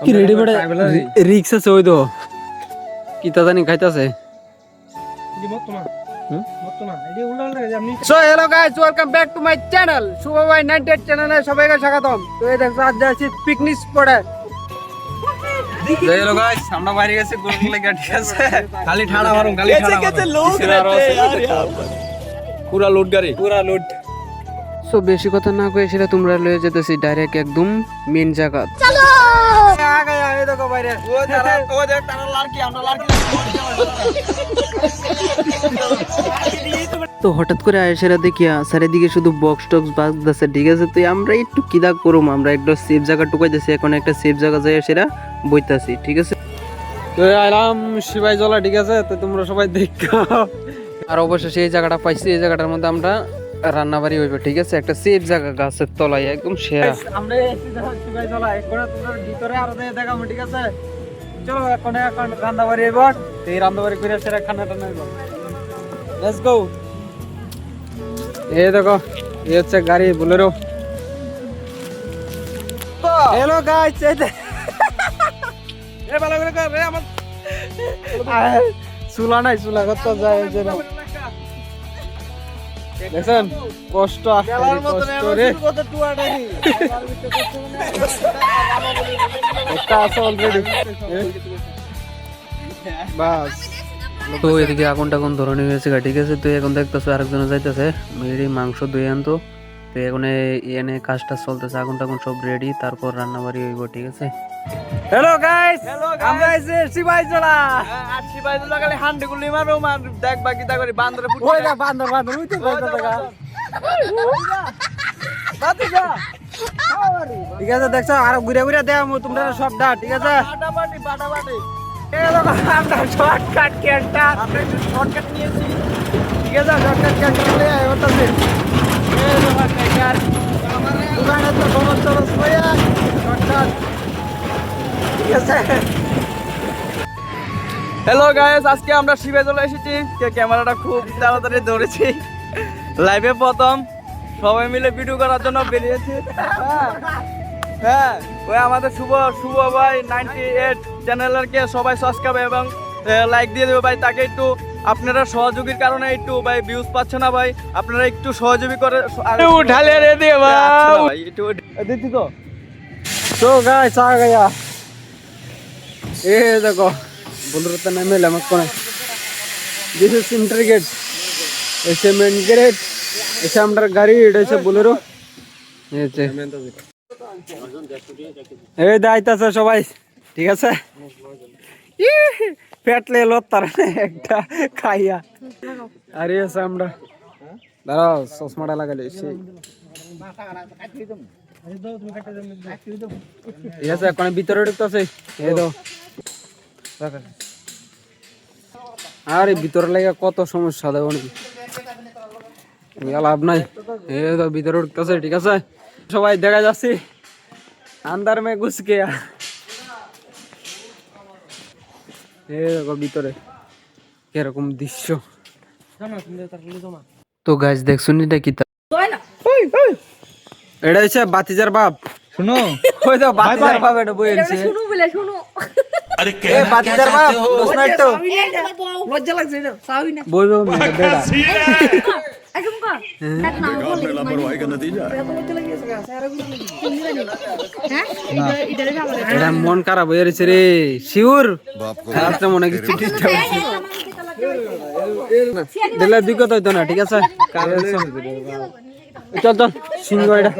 কি রেডি বেটা রিক্সা আছে ওই তো কি তা জানি খাইতাছে so hello guys welcome back to my channel Shubho ভাই 98 চ্যানেলে সবাইকে স্বাগতম। তো এই দেখো আজ যাচ্ছি পিকনিক স্পটে। হ্যালো গাইস আমরা বাইরে গেছি গোল লাগা, ঠিক আছে? খালি ঠাড়া মারুম, খালি ঠাড়া মারুম, লোক रहते यार यहां पर पूरा लूट गाड़ी पूरा लूट। সো বেশি কথা না কই সেটা তোমরা লয়ে যেতেছি ডাইরেক্ট একদম মেন জায়গা। চলো आ गया ये देखो বাইরে ও দেখ তারা লড়কি আমরা লড়কি। তো হঠাৎ করে আয়েশারা দেখিয়া চারিদিকে শুধু বক্স টক্স বাজতেছে, ঠিক আছে? তো আমরা একটু কিদা করুম, আমরা একটা সেফ জায়গা টুকাইতেছি, এখন একটা সেফ জায়গা যায় সেরা বইতাছি, ঠিক আছে? তো আরাম শিবাই জলা, ঠিক আছে? তো তোমরা সবাই দেখো। আর অবশ্যই এই জায়গাটা পাইছি, এই জায়গাটার মধ্যে আমরা রান্নাবাড়ি হইবে, ঠিক আছে? একটা সেফ জায়গা গাছের তলায় একদম সেরা। আমরা শিবাই জলা এখন তোমরা ভিতরে আরো দেখাবো, ঠিক আছে? চলো এখন রান্নাবাড়ি হইব, এই রান্নাবাড়ি করে সেরা খানাটা নেব। Let's go. এই দেখো এই হচ্ছে গাড়ি বোলেরো। হ্যালো গাইস, এই এ ভালো করে কর রে আমার চুলা নাই, চুলা কত যায় যে না দেখেন কষ্ট কষ্ট রে কত টুয়াটা কি এটা আছে অলরেডি বাস। তো এদিকে আগুন টাগুন ধরনে হয়েছে, ঠিক আছে? তো এখন দেখতেছো আরেকজন যাইতেছে মেয়েরই মাংস দুই আনতো। তো এখন এনে কাজটা চলতেছে, আগুন টাগুন সব রেডি, তারপর রান্না বাড়ি হইব, ঠিক আছে? হ্যালো গাইস, আমরা এসে শিবাইজলা আর শিবাইজলা গেলে হান্ডি গুলি মারো, মার দেখ বাকি তা করে বান্দরে ফুট ওই না বান্দর বান্দর উইতে বলতে দেখা বাতি যা। ঠিক আছে দেখছো আর ঘুরে ঘুরে দেখামু তোমরা সব দা, ঠিক আছে? বাটা বাটি এই দেখো আমরা শর্টকাট ক্যাটটা আমরা একটু শর্টকাট নিয়েছি, ঠিক আছে? শর্টকাট ক্যাটটা নিয়ে হতাছে এই দেখো ক্যাট আমারে দোকানে তো সমস্ত রসইয়া শর্টকাট, ঠিক আছে? হ্যালো গাইস, আজকে আমরা শিবে চলে এসেছি, ক্যামেরাটা খুব তাড়াতাড়ি ধরেছি, লাইভে প্রথম সবাই মিলে ভিডিও করার জন্য বেরিয়েছি। হ্যাঁ ওই আমাদের শুভ ভাই 98 চ্যানেলেরকে সবাই সাবস্ক্রাইব এবং লাইক দিয়ে দেবে ভাই, তাকে একটু আপনারা সহযোগীর কারণে একটু ভাই ভিউজ পাচ্ছে না ভাই, আপনারা একটু সহযোগী করে উঠালে রে দে ভাই একটু দিতি তো। তো গাইস आ गया, ये देखो बोलरता नहीं मिला मत कोने, दिस इज सेंटर गेट, ऐसे मेन गेट, ऐसे আমরা গাড়ি এসে बोलेरो এইছে এই দাইতাছে সবাই, ঠিক আছে? পেটলে লতার একটা খাইয়া আরে এসে আমরা দাঁড়াও চশমাটা লাগালে সেই, ঠিক আছে? এখন ভিতরে ঢুকতেছে, এই দাও আরে ভিতরে লাগে কত সমস্যা দেব না লাভ নাই, এই দাও ভিতরে ঢুকতেছে, ঠিক আছে? সবাই দেখা যাচ্ছে আন্দার মে ঘুস গিয়া, এই দেখো ভিতরে কিরকম দৃশ্য। তো গাইস দেখছুন এটা কি, এটা হচ্ছে বাতিজার বাপ, শুনো ওই তো বাতিজার বাপ, এটা বইছে শুনো বলে শুনো আরে কে বাতিজার বাপ বুঝনাই তো লজ্জা লাগছে এটা সাউই না বইবো না বেড়া একদম কা এক না বলে লাপরওয়াহি का नतीजा হ্যাঁ এটা মন খারাপ হয়ে গেছে রে শিউর রাতে মনে কিছু দিতে দিলে দুই কথা হইতো না, ঠিক আছে? চল চল সিংহ এটা